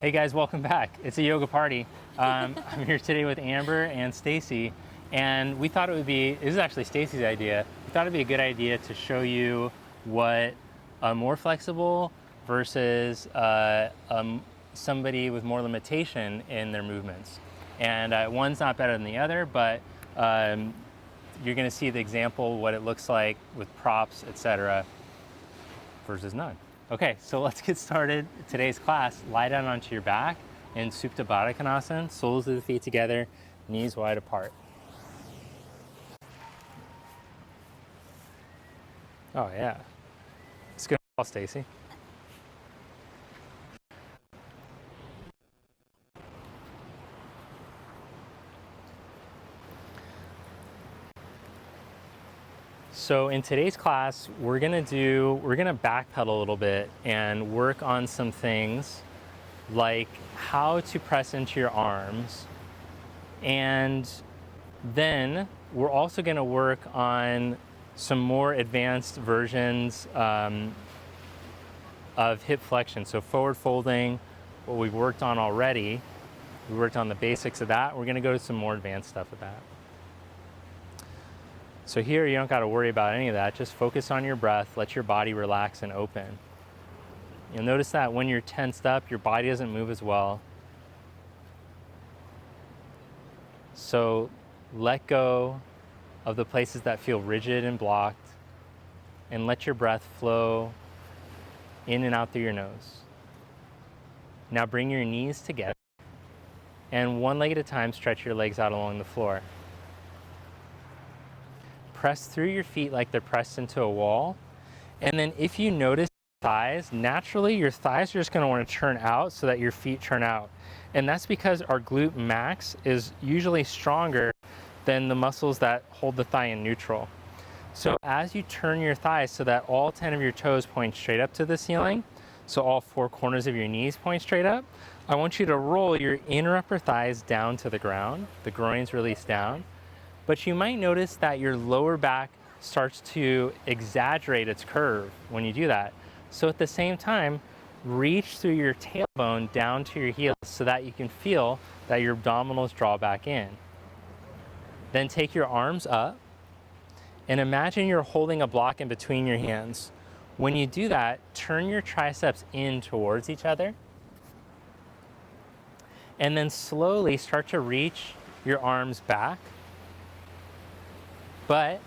Hey guys, welcome back. It's a yoga party. I'm here today with Amber and Stacy, and we thought this is actually Stacy's idea. We thought it'd be a good idea to show you what a more flexible versus somebody with more limitation in their movements. And one's not better than the other, but you're gonna see the example, what it looks like with props, etc. versus none. Okay, so let's get started. Today's class, lie down onto your back in Supta Baddha Konasana, soles of the feet together, knees wide apart. Oh yeah. It's good call, Stacy. So in today's class, we're gonna backpedal a little bit and work on some things like how to press into your arms. And then we're also gonna work on some more advanced versions of hip flexion. So forward folding, what we've worked on already. We worked on the basics of that. We're gonna go to some more advanced stuff with that. So here, you don't got to worry about any of that. Just focus on your breath. Let your body relax and open. You'll notice that when you're tensed up, your body doesn't move as well. So let go of the places that feel rigid and blocked, and let your breath flow in and out through your nose. Now bring your knees together, and one leg at a time, stretch your legs out along the floor. Press through your feet like they're pressed into a wall. And then if you notice thighs, naturally your thighs are just going to want to turn out so that your feet turn out. And that's because our glute max is usually stronger than the muscles that hold the thigh in neutral. So as you turn your thighs so that all 10 of your toes point straight up to the ceiling, so all 4 corners of your knees point straight up, I want you to roll your inner upper thighs down to the ground. The groins release down. But you might notice that your lower back starts to exaggerate its curve when you do that. So at the same time, reach through your tailbone down to your heels so that you can feel that your abdominals draw back in. Then take your arms up and imagine you're holding a block in between your hands. When you do that, turn your triceps in towards each other. And then slowly start to reach your arms back. But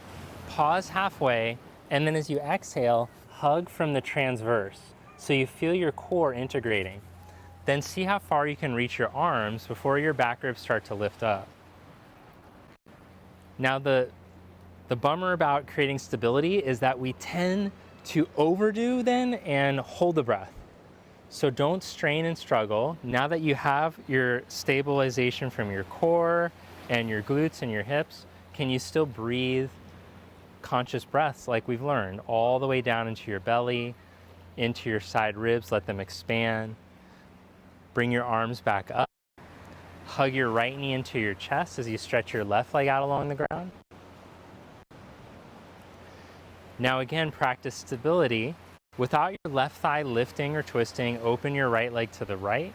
pause halfway, and then as you exhale, hug from the transverse. So you feel your core integrating. Then see how far you can reach your arms before your back ribs start to lift up. Now the bummer about creating stability is that we tend to overdo then and hold the breath. So don't strain and struggle. Now that you have your stabilization from your core and your glutes and your hips, can you still breathe conscious breaths like we've learned, all the way down into your belly, into your side ribs, let them expand. Bring your arms back up. Hug your right knee into your chest as you stretch your left leg out along the ground. Now again, practice stability. Without your left thigh lifting or twisting, open your right leg to the right.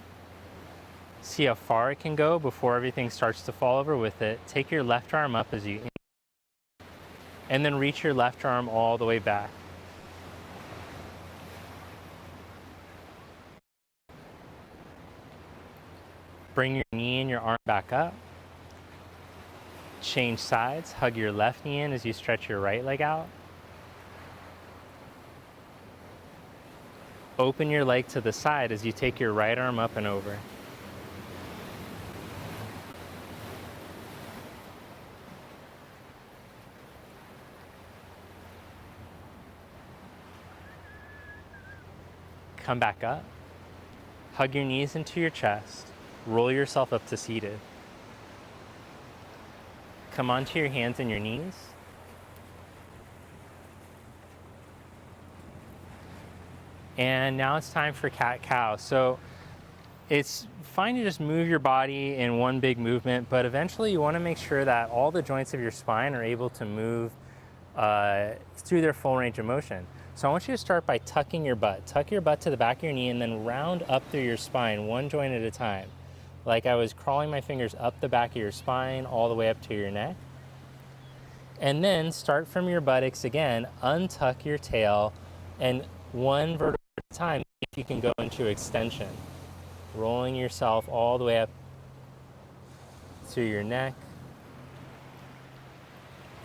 See how far it can go before everything starts to fall over with it. Take your left arm up as you inhale, and then reach your left arm all the way back. Bring your knee and your arm back up. Change sides. Hug your left knee in as you stretch your right leg out. Open your leg to the side as you take your right arm up and over. Come back up, hug your knees into your chest, roll yourself up to seated. Come onto your hands and your knees. And now it's time for cat-cow. So it's fine to just move your body in one big movement, but eventually you want to make sure that all the joints of your spine are able to move through their full range of motion. So I want you to start by tucking your butt. Tuck your butt to the back of your knee and then round up through your spine, one joint at a time. Like I was crawling my fingers up the back of your spine all the way up to your neck. And then start from your buttocks again, untuck your tail, and one vertebra at a time, if you can go into extension. Rolling yourself all the way up through your neck.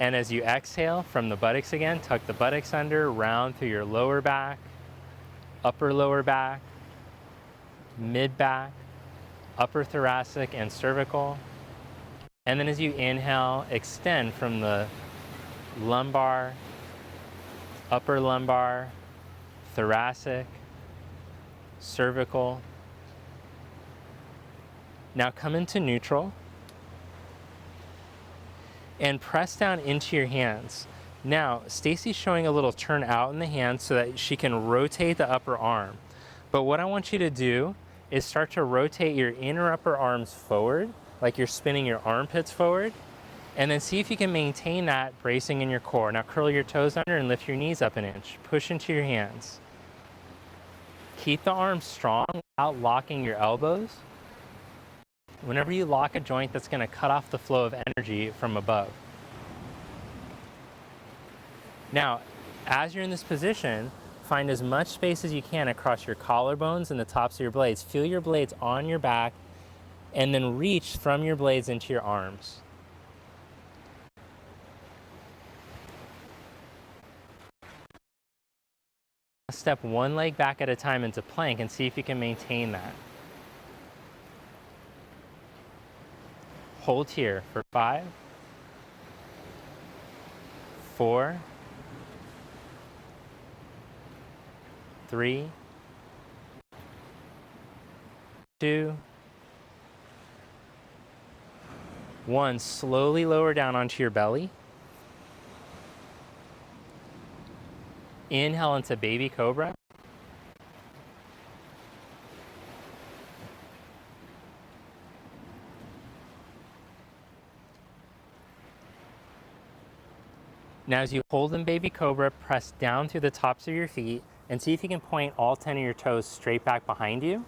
And as you exhale from the buttocks again, tuck the buttocks under, round through your lower back, upper lower back, mid back, upper thoracic and cervical. And then as you inhale, extend from the lumbar, upper lumbar, thoracic, cervical. Now come into neutral and press down into your hands. Now, Stacy's showing a little turn out in the hands so that she can rotate the upper arm. But what I want you to do is start to rotate your inner upper arms forward, like you're spinning your armpits forward, and then see if you can maintain that bracing in your core. Now curl your toes under and lift your knees up an inch. Push into your hands. Keep the arms strong without locking your elbows. Whenever you lock a joint, that's going to cut off the flow of energy from above. Now, as you're in this position, find as much space as you can across your collarbones and the tops of your blades. Feel your blades on your back, and then reach from your blades into your arms. Step one leg back at a time into plank and see if you can maintain that. Hold here for 5, 4, 3, 2, 1. Slowly lower down onto your belly. Inhale into baby cobra. Now as you hold in baby cobra, press down through the tops of your feet and see if you can point all 10 of your toes straight back behind you.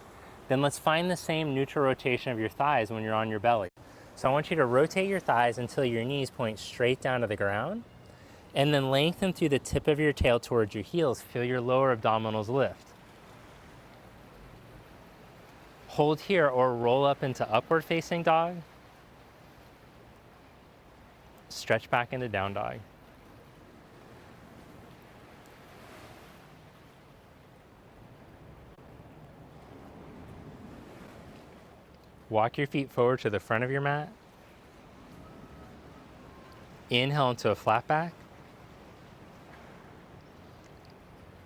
Then let's find the same neutral rotation of your thighs when you're on your belly. So I want you to rotate your thighs until your knees point straight down to the ground, and then lengthen through the tip of your tail towards your heels. Feel your lower abdominals lift. Hold here or roll up into upward facing dog. Stretch back into down dog. Walk your feet forward to the front of your mat. Inhale into a flat back.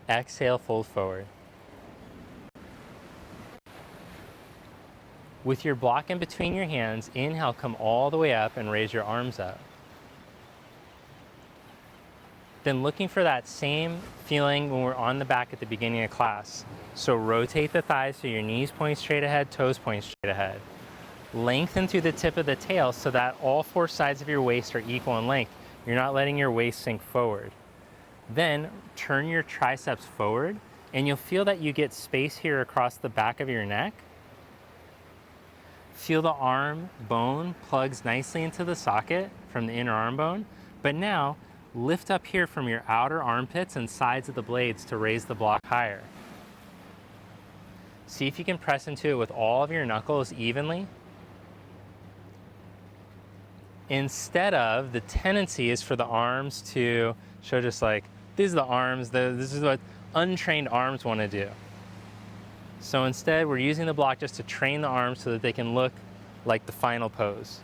Exhale, fold forward. With your block in between your hands, inhale, come all the way up and raise your arms up. Then looking for that same feeling when we're on the back at the beginning of class. So rotate the thighs so your knees point straight ahead, toes point straight ahead. Lengthen through the tip of the tail so that all 4 sides of your waist are equal in length. You're not letting your waist sink forward. Then turn your triceps forward and you'll feel that you get space here across the back of your neck. Feel the arm bone plugs nicely into the socket from the inner arm bone. But now lift up here from your outer armpits and sides of the blades to raise the block higher. See if you can press into it with all of your knuckles evenly. Instead of, the tendency is for the arms to show just like, these are the arms, this is what untrained arms want to do. So instead, we're using the block just to train the arms so that they can look like the final pose.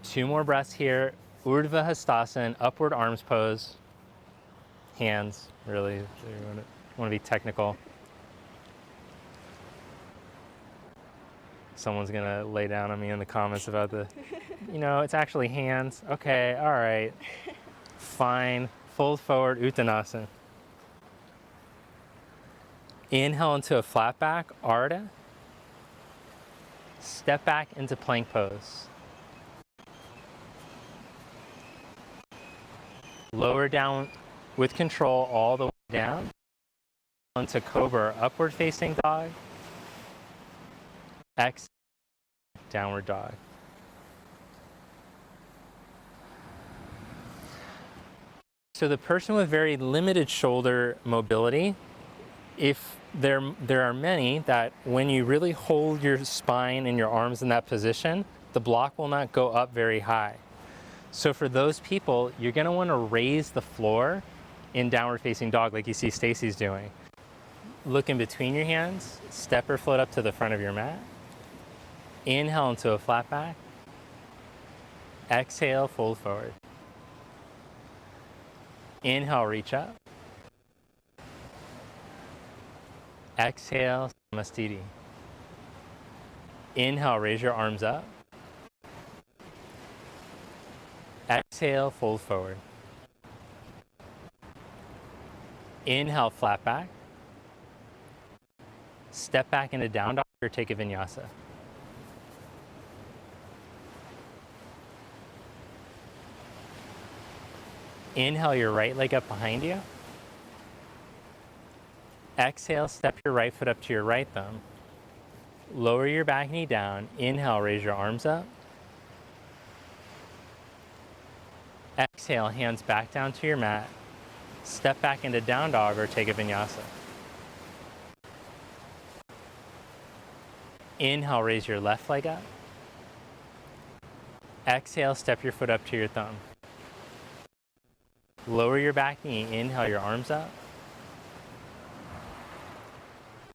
2 more breaths here. Urdhva Hastasana, upward arms pose. Hands, really, you want to be technical. Someone's gonna lay down on me in the comments about it's actually hands. Okay, all right, fine. Fold forward, Uttanasana. Inhale into a flat back, Ardha. Step back into plank pose. Lower down with control all the way down into cobra or upward facing dog. Exhale, downward dog. So the person with very limited shoulder mobility, if there are many that when you really hold your spine and your arms in that position, the block will not go up very high. So for those people, you're going to want to raise the floor in downward facing dog like you see Stacy's doing. Look in between your hands, step or float up to the front of your mat. Inhale into a flat back. Exhale, fold forward. Inhale, reach up. Exhale, samastiti. Inhale, raise your arms up. Exhale, fold forward. Inhale, flat back. Step back into down dog or take a vinyasa. Inhale your right leg up behind you. Exhale, step your right foot up to your right thumb. Lower your back knee down. Inhale, raise your arms up. Exhale, hands back down to your mat. Step back into down dog or take a vinyasa. Inhale, raise your left leg up. Exhale, step your foot up to your thumb. Lower your back knee. Inhale your arms up.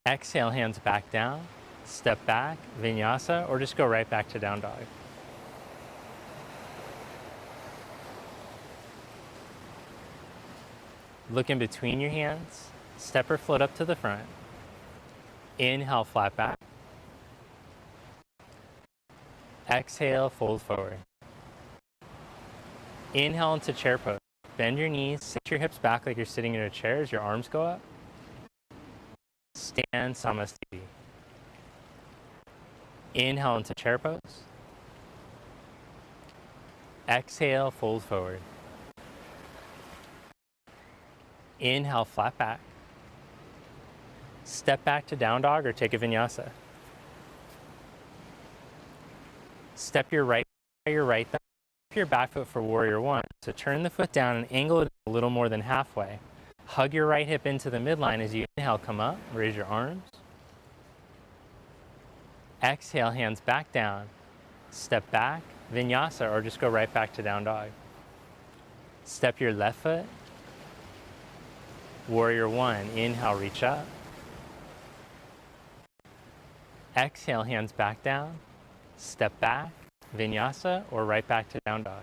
Exhale, hands back down. Step back, vinyasa, or just go right back to down dog. Look in between your hands. Step or float up to the front. Inhale, flat back. Exhale, fold forward. Inhale into chair pose. Bend your knees, sit your hips back like you're sitting in a chair as your arms go up. Stand samastiti. Inhale into chair pose. Exhale, fold forward. Inhale, flat back. Step back to down dog or take a vinyasa. Step your right thumb. Your back foot for warrior one. So turn the foot down and angle it a little more than halfway. Hug your right hip into the midline as you inhale, come up, raise your arms. Exhale, hands back down. Step back, vinyasa, or just go right back to down dog. Step your left foot. Warrior one, inhale, reach up. Exhale, hands back down. Step back, vinyasa, or right back to down dog.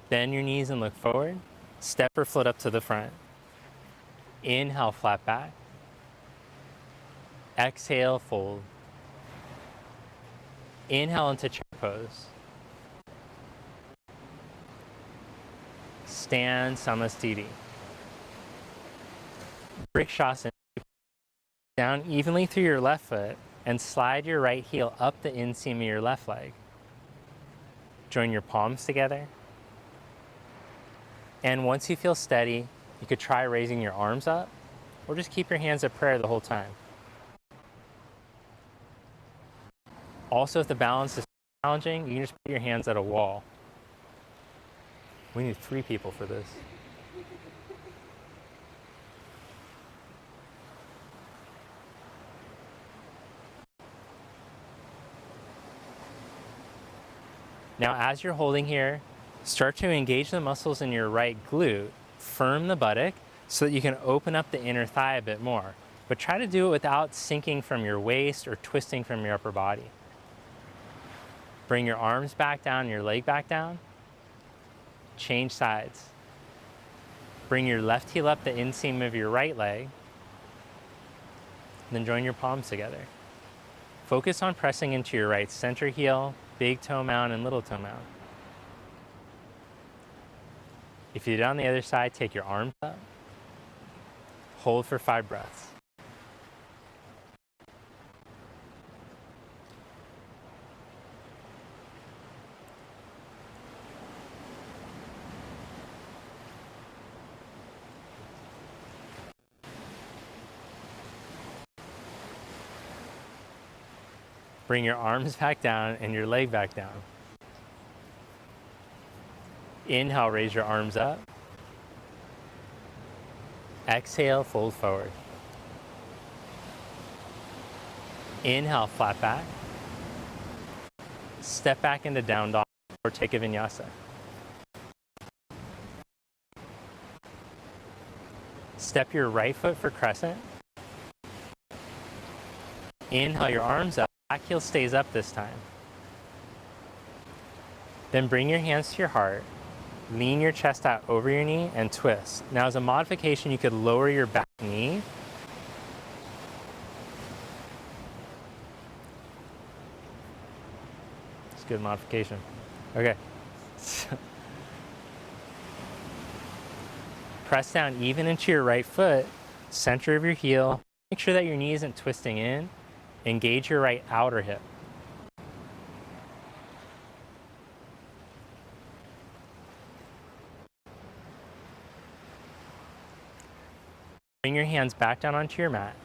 Bend your knees and look forward. Step or float up to the front. Inhale, flat back. Exhale, fold. Inhale into chair pose. Stand samastiti. Vrikshasana. Down evenly through your left foot and slide your right heel up the inseam of your left leg. Join your palms together. And once you feel steady, you could try raising your arms up or just keep your hands at prayer the whole time. Also, if the balance is challenging, you can just put your hands at a wall. We need 3 people for this. Now, as you're holding here, start to engage the muscles in your right glute, firm the buttock so that you can open up the inner thigh a bit more. But try to do it without sinking from your waist or twisting from your upper body. Bring your arms back down, your leg back down. Change sides. Bring your left heel up the inseam of your right leg. Then join your palms together. Focus on pressing into your right center heel, big toe mound, and little toe mound. If you do it on the other side, take your arms up. Hold for 5 breaths. Bring your arms back down and your leg back down. Inhale, raise your arms up. Exhale, fold forward. Inhale, flat back. Step back into down dog or take a vinyasa. Step your right foot for crescent. Inhale your arms up. Back heel stays up this time. Then bring your hands to your heart. Lean your chest out over your knee and twist. Now as a modification, you could lower your back knee. It's a good modification. Okay. Press down even into your right foot, center of your heel. Make sure that your knee isn't twisting in. Engage your right outer hip. Bring your hands back down onto your mat.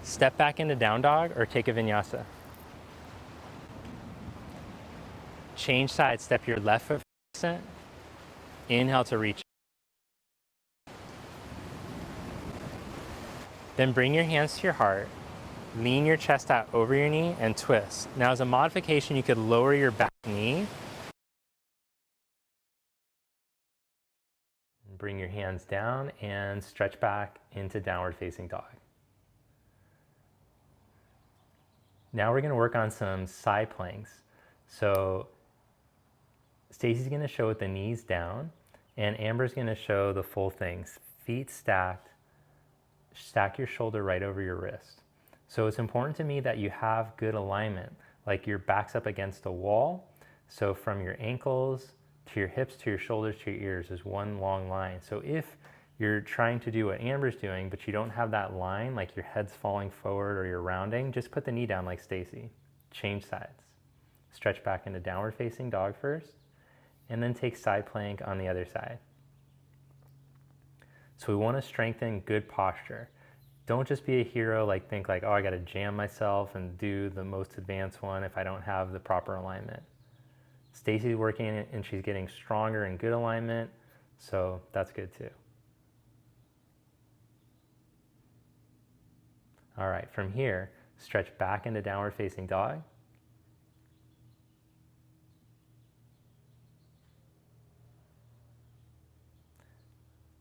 Step back into down dog or take a vinyasa. Change sides, step your left foot for crescent. Inhale to reach. Then bring your hands to your heart. Lean your chest out over your knee and twist. Now as a modification, you could lower your back knee. Bring your hands down and stretch back into downward facing dog. Now we're going to work on some side planks. So Stacy's going to show with the knees down and Amber's going to show the full things. Feet stacked, stack your shoulder right over your wrist. So it's important to me that you have good alignment, like your back's up against a wall. So from your ankles to your hips, to your shoulders, to your ears is one long line. So if you're trying to do what Amber's doing, but you don't have that line, like your head's falling forward or you're rounding, just put the knee down like Stacy. Change sides. Stretch back into downward facing dog first, and then take side plank on the other side. So we want to strengthen good posture. Don't just be a hero, like think like, oh, I got to jam myself and do the most advanced one if I don't have the proper alignment. Stacy's working it and she's getting stronger in good alignment, so that's good too. All right, from here, stretch back into downward facing dog.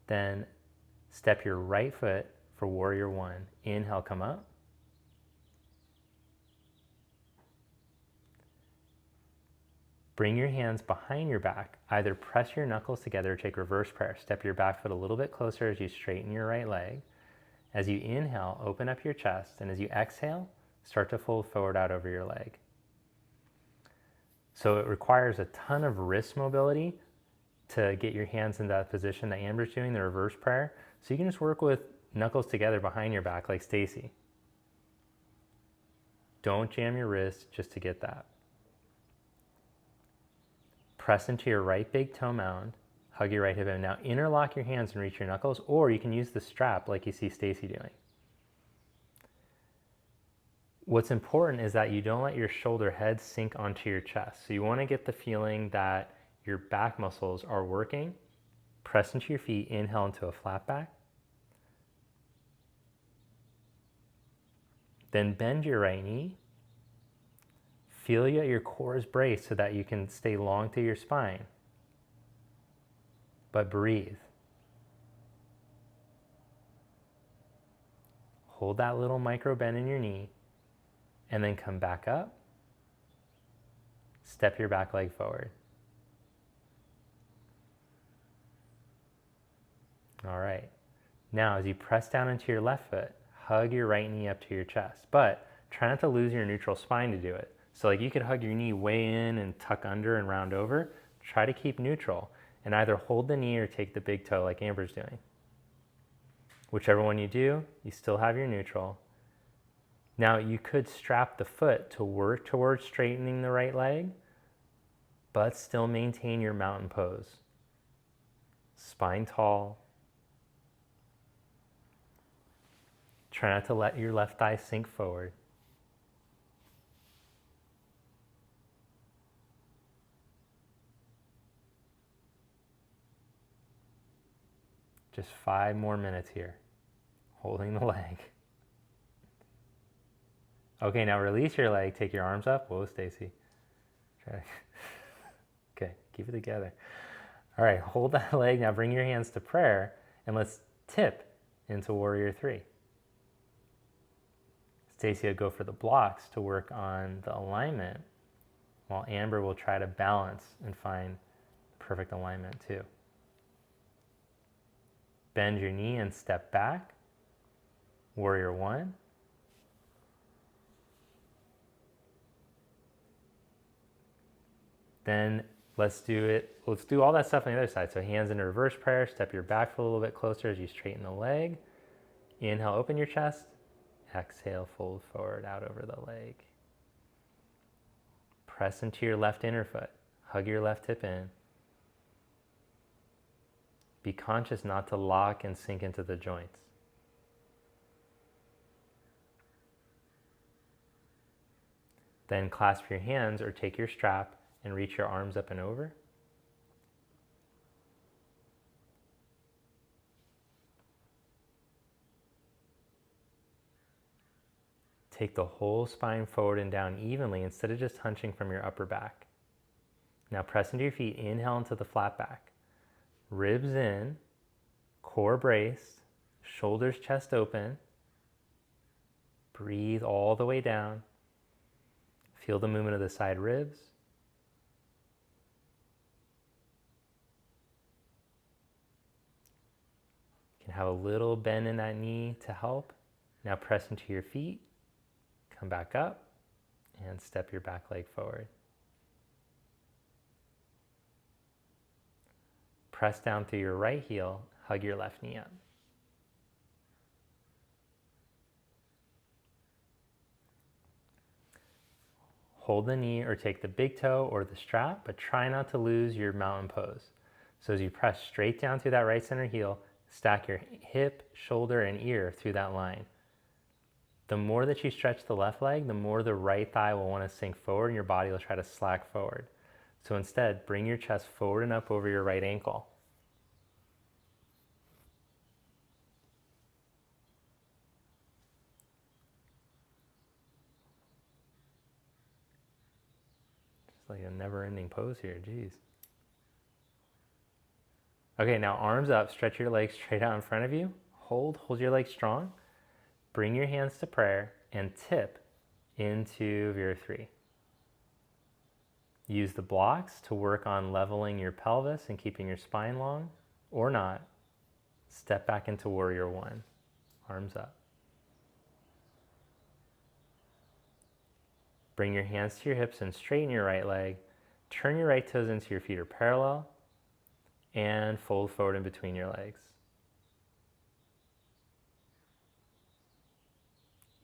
Then step your right foot for warrior one. Inhale, come up. Bring your hands behind your back. Either press your knuckles together or take reverse prayer. Step your back foot a little bit closer as you straighten your right leg. As you inhale, open up your chest, and as you exhale, start to fold forward out over your leg. So it requires a ton of wrist mobility to get your hands in that position that Amber's doing, the reverse prayer. So you can just work with knuckles together behind your back like Stacy. Don't jam your wrist just to get that. Press into your right big toe mound, hug your right hip in. Now interlock your hands and reach your knuckles, or you can use the strap like you see Stacy doing. What's important is that you don't let your shoulder head sink onto your chest. So you want to get the feeling that your back muscles are working. Press into your feet, inhale into a flat back. Then bend your right knee. Feel your core is braced so that you can stay long through your spine. But breathe. Hold that little micro bend in your knee and then come back up. Step your back leg forward. All right. Now as you press down into your left foot, hug your right knee up to your chest, but try not to lose your neutral spine to do it. So like you could hug your knee way in and tuck under and round over. Try to keep neutral and either hold the knee or take the big toe like Amber's doing. Whichever one you do, you still have your neutral. Now you could strap the foot to work towards straightening the right leg, but still maintain your mountain pose. Spine tall. Try not to let your left thigh sink forward. Just 5 more minutes here. Holding the leg. Okay, now release your leg. Take your arms up. Whoa, Stacy. Okay, keep it together. All right, hold that leg. Now bring your hands to prayer, and let's tip into Warrior 3. Stacy will go for the blocks to work on the alignment, while Amber will try to balance and find perfect alignment too. Bend your knee and step back. Warrior 1. Then let's do all that stuff on the other side. So hands in reverse prayer, step your back foot a little bit closer as you straighten the leg. Inhale, open your chest. Exhale, fold forward out over the leg. Press into your left inner foot. Hug your left hip in. Be conscious not to lock and sink into the joints. Then clasp your hands or take your strap and reach your arms up and over. Take the whole spine forward and down evenly instead of just hunching from your upper back. Now press into your feet, inhale into the flat back. Ribs in, core braced, shoulders, chest open. Breathe all the way down. Feel the movement of the side ribs. You can have a little bend in that knee to help. Now press into your feet. Come back up and step your back leg forward. Press down through your right heel, hug your left knee up. Hold the knee or take the big toe or the strap, but try not to lose your mountain pose. So as you press straight down through that right center heel, stack your hip, shoulder, and ear through that line. The more that you stretch the left leg, the more the right thigh will want to sink forward and your body will try to slack forward. So instead, bring your chest forward and up over your right ankle. It's like a never-ending pose here, geez. Okay, now arms up, stretch your legs straight out in front of you. Hold your legs strong. Bring your hands to prayer and tip into Warrior 3. Use the blocks to work on leveling your pelvis and keeping your spine long, or not. Step back into Warrior 1. Arms up. Bring your hands to your hips and straighten your right leg. Turn your right toes into your feet are parallel and fold forward in between your legs.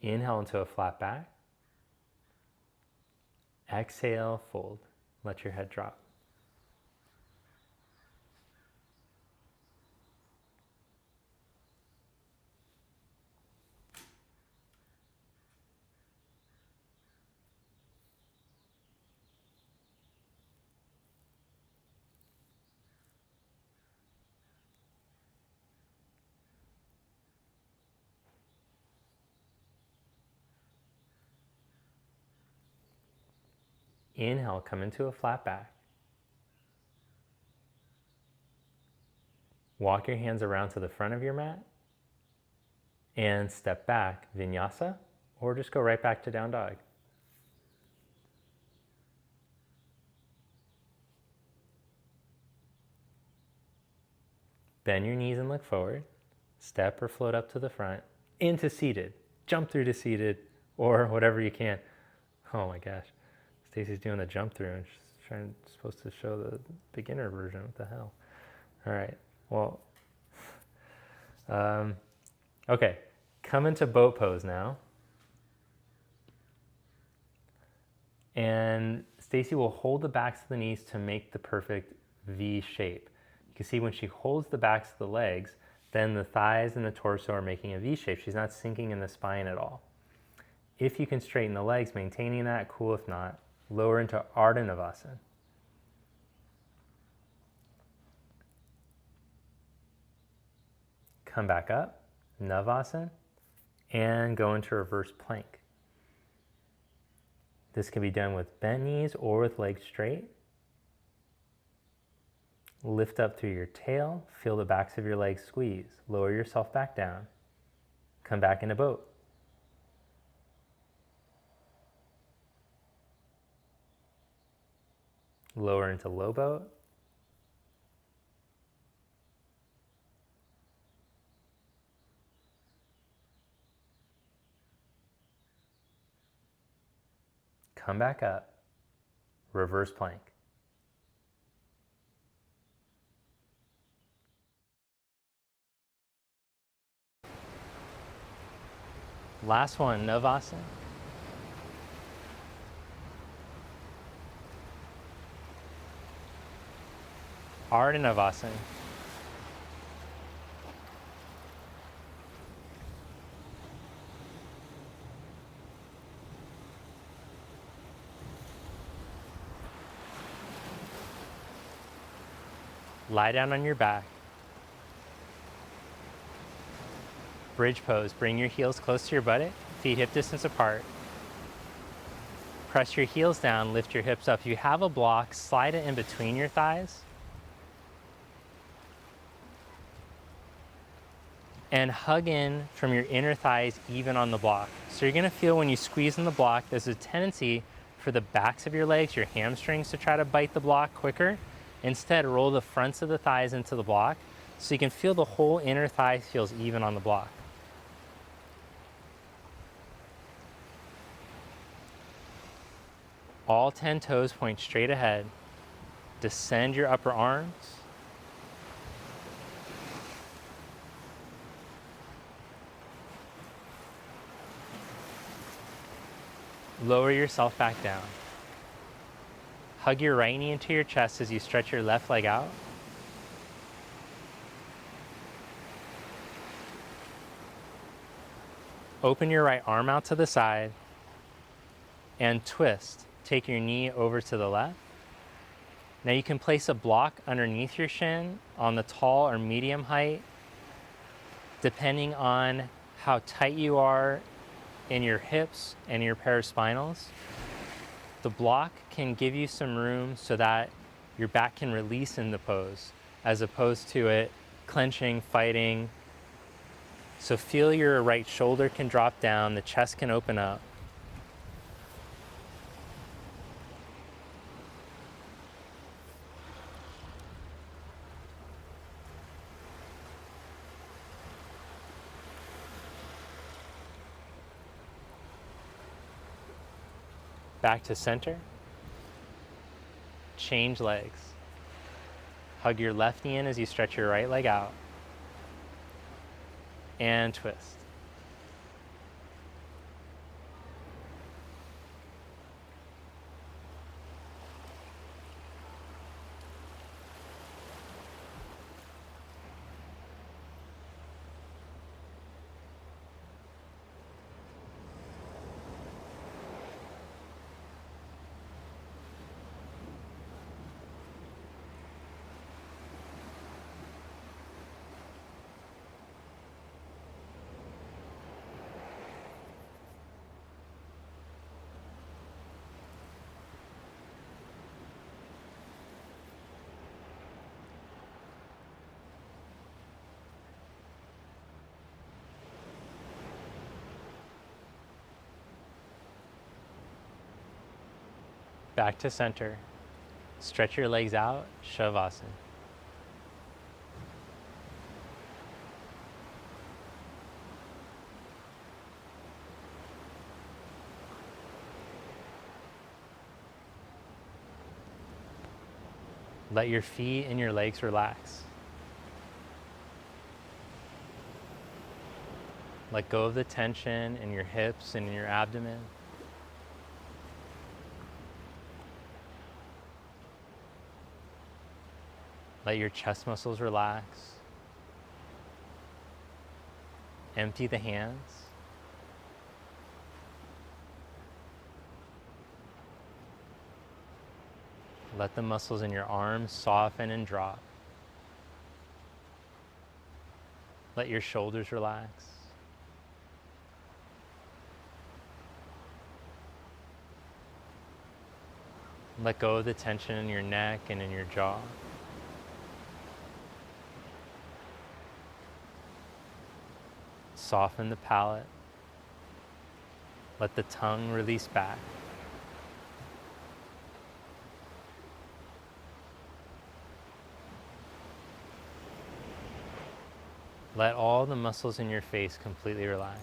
Inhale into a flat back. Exhale, fold. Let your head drop. Inhale, come into a flat back. Walk your hands around to the front of your mat and step back, vinyasa, or just go right back to down dog. Bend your knees and look forward. Step or float up to the front, into seated. Jump through to seated, or whatever you can. Oh my gosh. Stacy's doing the jump through and she's supposed to show the beginner version. What the hell? All right. Well, okay. Come into boat pose now. And Stacy will hold the backs of the knees to make the perfect V shape. You can see when she holds the backs of the legs, then the thighs and the torso are making a V shape. She's not sinking in the spine at all. If you can straighten the legs, maintaining that, cool. If not, lower into Ardha Navasana. Come back up, Navasana, and go into reverse plank. This can be done with bent knees or with legs straight. Lift up through your tail, feel the backs of your legs squeeze. Lower yourself back down. Come back into boat. Lower into low boat. Come back up, reverse plank. Last one, Navasana. Ardha Navasana. Lie down on your back. Bridge pose. Bring your heels close to your buttock, feet hip distance apart. Press your heels down, lift your hips up. If you have a block, slide it in between your thighs. And hug in from your inner thighs even on the block. So you're gonna feel when you squeeze in the block, there's a tendency for the backs of your legs, your hamstrings, to try to bite the block quicker. Instead, roll the fronts of the thighs into the block so you can feel the whole inner thigh feels even on the block. All 10 toes point straight ahead. Descend your upper arms. Lower yourself back down. Hug your right knee into your chest as you stretch your left leg out. Open your right arm out to the side and twist. Take your knee over to the left. Now you can place a block underneath your shin on the tall or medium height, depending on how tight you are in your hips and your paraspinals. The block can give you some room so that your back can release in the pose, as opposed to it clenching, fighting. So feel your right shoulder can drop down, the chest can open up. Back to center. Change legs. Hug your left knee in as you stretch your right leg out. And twist. Back to center. Stretch your legs out, Shavasana. Let your feet and your legs relax. Let go of the tension in your hips and in your abdomen. Let your chest muscles relax. Empty the hands. Let the muscles in your arms soften and drop. Let your shoulders relax. Let go of the tension in your neck and in your jaw. Soften the palate. Let the tongue release back. Let all the muscles in your face completely relax.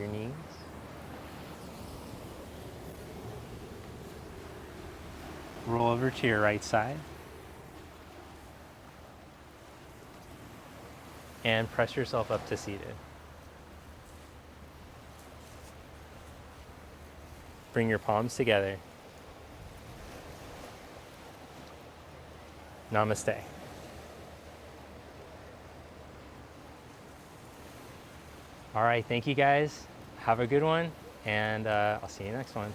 Your knees. Roll over to your right side. And press yourself up to seated. Bring your palms together. Namaste. All right, thank you guys. Have a good one, and I'll see you next one.